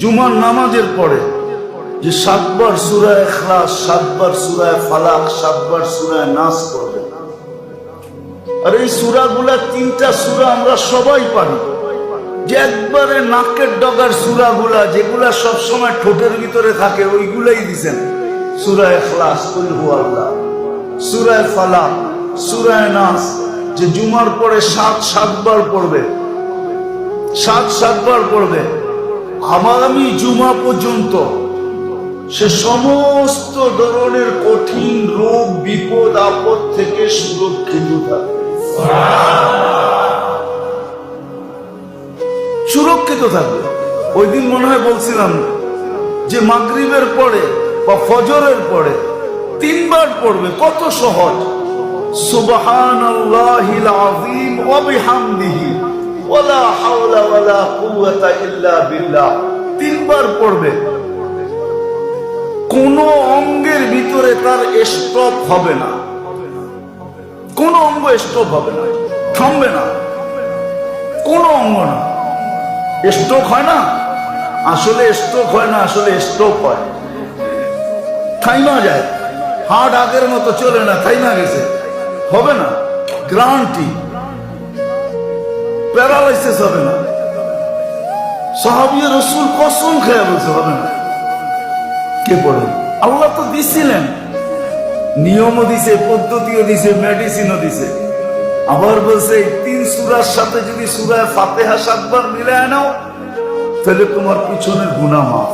জুমার নামাজের পরে যে 7 বার সূরা ইখলাস, 7 বার সূরা ফালাক, 7 বার সূরা নাস পড়বে। আর এই সূরাগুলা 3টা সূরা আমরা সবাই পারি, যে একবারে নাকের ডগার সূরাগুলা, যেগুলা সব সময় ঠোঁটের ভিতরে থাকে, ওইগুলাই দিবেন। সূরা ইখলাস, কুল হুয়াল্লাহ, সূরা ফালাক, সূরা নাস, যে জুমার পরে 7 বার পড়বে, 7 বার পড়বে, আগামী জুমা পর্যন্ত সে সমস্ত ধরনের কঠিন রোগ বিপদ আপদ থেকে সুরক্ষিত থাকবে, সুরক্ষিত থাকবে। ওই দিন মনে হয় বলছিলাম যে মাগরিবের পরে বা ফজরের পরে 3 বার পড়বে, কত সহজ। সুবহানাল্লাহিল আযীম ওয়া বিহামদিহি ওয়ালা হাওলা ওয়ালা কুওয়াতা ইল্লা বিল্লাহ 3 বার পড়বে। কোন অঙ্গের ভিতরে তার স্টপ হবে না, কোন অঙ্গ স্টপ হবে না, থামবে না, কোন অঙ্গ না। স্ট্রোক হয় না, আসলে স্ট্রোক হয় না, আসলে স্ট্রোক হয়, থাইমা যায়। হার্ট আগের মতো চলে না, থাইমা গেছে, হবে না, গ্যারান্টি। প্যারালাইসিস হবে না। সাহাবী রাসূল কসম খেয়ে বলছে হবে না। কে পড়ে? আল্লাহ তো দিছিলেন, নিয়মও দিছে, পদ্ধতিও দিছে, মেডিসিনও দিছে। আবার বলছে 3 সূরার সাথে যদি সূরা ফাতিহা 7 বার মিলায় নাও, তাহলে তোমার পিছনের গুনাহ মাফ।